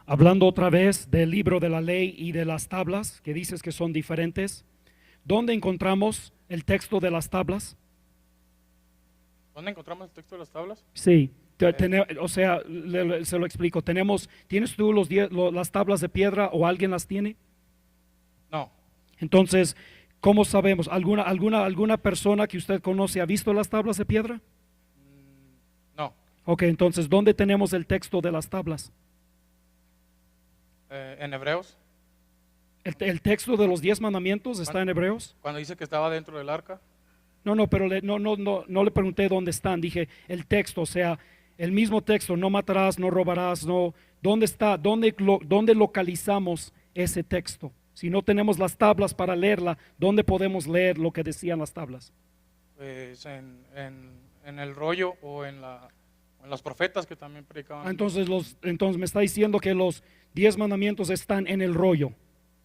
Hablando otra vez del libro de la ley y de las tablas, que dices que son diferentes, ¿dónde encontramos el texto de las tablas? ¿Dónde encontramos el texto de las tablas? Sí, Eh, o sea, se lo explico. ¿Tienes tú las tablas de piedra o alguien las tiene? no, Entonces, ¿cómo sabemos? ¿Alguna persona que usted conoce ha visto las tablas de piedra? no. Ok, entonces, ¿dónde tenemos el texto de las tablas? En Hebreos, ¿El texto de los 10 mandamientos está cuan- en Hebreos? cuando dice que estaba dentro del arca. No, no, pero no le pregunté dónde están, dije el texto, o sea, el mismo texto, no matarás, no robarás, no, ¿dónde está? ¿Dónde localizamos ese texto? Si no tenemos las tablas para leerla, ¿dónde podemos leer lo que decían las tablas? Pues en el rollo o en los profetas que también predicaban Ah, lo mismo. entonces me está diciendo que los 10 mandamientos están en el rollo.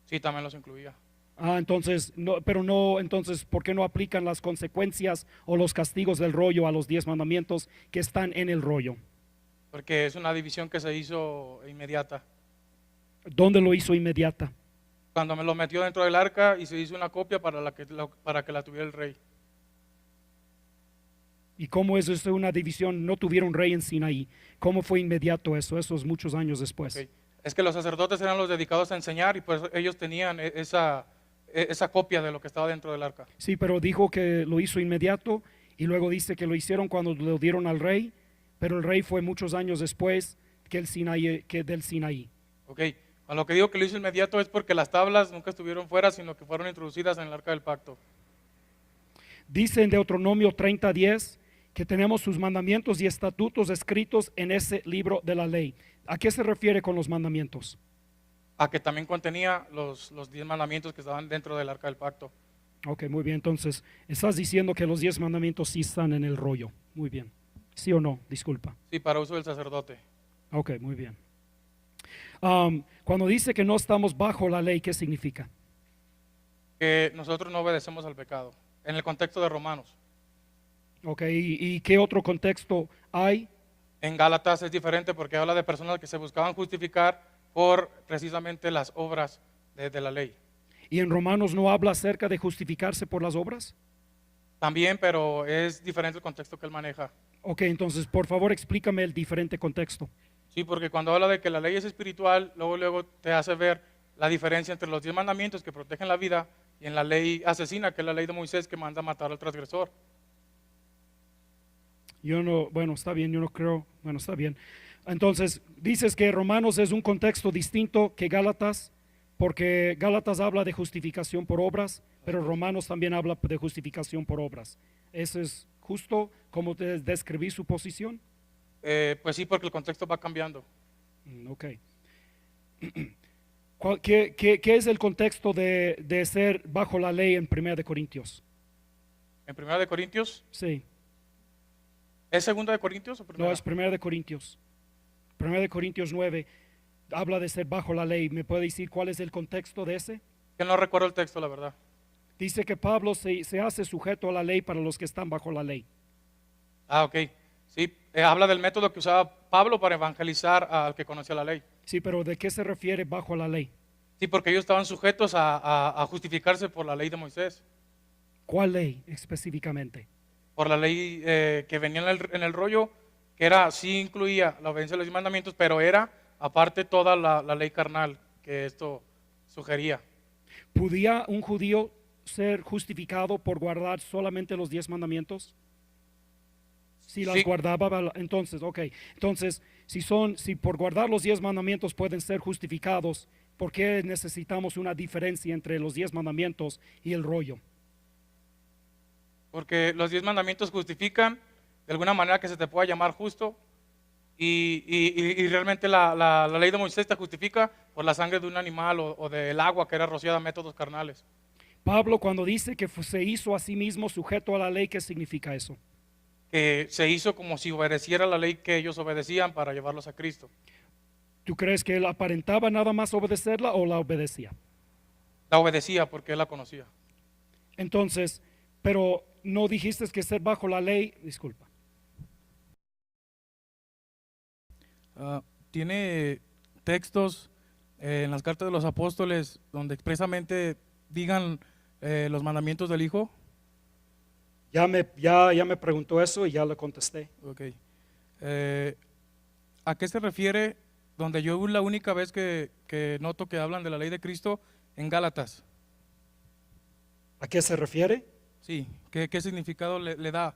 Sí, también los incluía. Ah, entonces, no, pero no, entonces, ¿por qué no aplican las consecuencias o los castigos del rollo a los 10 mandamientos que están en el rollo? Porque es una división que se hizo inmediata. ¿Dónde lo hizo inmediata? Cuando me lo metió dentro del arca y se hizo una copia para que la tuviera el rey. ¿Y cómo es eso una división? No tuvieron rey en Sinaí. ¿Cómo fue inmediato eso? Eso es muchos años después. Ok. Es que los sacerdotes eran los dedicados a enseñar y pues ellos tenían esa copia de lo que estaba dentro del arca. Sí, pero dijo que lo hizo inmediato y luego dice que lo hicieron cuando lo dieron al rey, pero el rey fue muchos años después que del Sinaí. Ok. A lo que digo que lo hizo inmediato es porque las tablas nunca estuvieron fuera, sino que fueron introducidas en el arca del pacto. Dice en Deuteronomio 30:10 que tenemos sus mandamientos y estatutos escritos en ese libro de la ley. ¿A qué se refiere con los mandamientos? A que también contenía los 10 mandamientos que estaban dentro del arca del pacto. Ok, muy bien. Entonces, estás diciendo que los 10 mandamientos sí están en el rollo. Muy bien. ¿Sí o no? Disculpa. Sí, para uso del sacerdote. Ok, muy bien. Cuando dice que no estamos bajo la ley, ¿qué significa? Que nosotros no obedecemos al pecado. En el contexto de Romanos. Ok, ¿y qué otro contexto hay? En Gálatas es diferente porque habla de personas que se buscaban justificar por precisamente las obras de la ley. ¿Y en Romanos no habla acerca de justificarse por las obras? También, pero es diferente el contexto que él maneja. Ok, entonces, por favor, explícame el diferente contexto. Sí, porque cuando habla de que la ley es espiritual, luego te hace ver la diferencia entre los 10 mandamientos que protegen la vida y en la ley asesina, que es la ley de Moisés que manda matar al transgresor. Yo no, bueno, está bien, yo no creo, bueno, está bien. Entonces, dices que Romanos es un contexto distinto que Gálatas, porque Gálatas habla de justificación por obras, pero Romanos también habla de justificación por obras. ¿Eso es justo como te describí su posición? Pues sí, porque el contexto va cambiando. Ok. ¿Qué es el contexto de ser bajo la ley en 1 de Corintios? En 1 de Corintios, Sí, ¿es 2 de Corintios o no, primera? es 1 de Corintios. 1 de Corintios 9 habla de ser bajo la ley. ¿Me puede decir cuál es el contexto de ese? Que no recuerdo el texto, la verdad. Dice que Pablo se hace sujeto a la ley para los que están bajo la ley. Ah, ok. Sí, habla del método que usaba Pablo para evangelizar al que conocía la ley. Sí, pero ¿de qué se refiere bajo la ley? Sí, porque ellos estaban sujetos a justificarse por la ley de Moisés, ¿Cuál ley específicamente? por la ley que venía en el rollo, que era, sí incluía la obediencia a los mandamientos, pero era aparte toda la ley carnal que esto sugería. ¿Podía un judío ser justificado por guardar solamente los 10 mandamientos? Si las Sí, guardaba, entonces, ok. Entonces, si por guardar los 10 mandamientos pueden ser justificados, ¿por qué necesitamos una diferencia entre los 10 mandamientos y el rollo? porque los 10 mandamientos justifican de alguna manera que se te pueda llamar justo y realmente la ley de Moisés te justifica por la sangre de un animal o del agua que era rociada a métodos carnales. Pablo cuando dice que se hizo a sí mismo sujeto a la ley, ¿qué significa eso? Que se hizo como si obedeciera la ley que ellos obedecían para llevarlos a Cristo. ¿Tú crees que él aparentaba nada más obedecerla o la obedecía? La obedecía porque él la conocía. Entonces, pero no dijiste que ser bajo la ley, disculpa. Ah, tiene textos en las cartas de los apóstoles donde expresamente digan los mandamientos del Hijo? Ya me preguntó eso y ya le contesté. Ok. ¿A qué se refiere donde yo la única vez que noto que hablan de la ley de Cristo en Gálatas? ¿A qué se refiere? Sí, ¿qué significado le da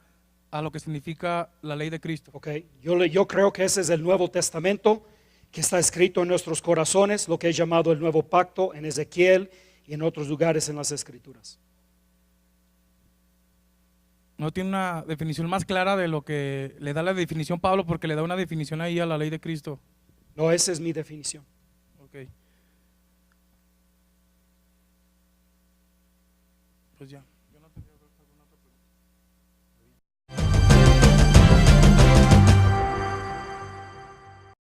a lo que significa la ley de Cristo? Ok, yo creo que ese es el Nuevo Testamento que está escrito en nuestros corazones, lo que es llamado el Nuevo Pacto en Ezequiel y en otros lugares en las Escrituras. No tiene una definición más clara de lo que le da la definición Pablo, porque le da una definición ahí a la ley de Cristo. No, esa es mi definición. Ok. Pues ya.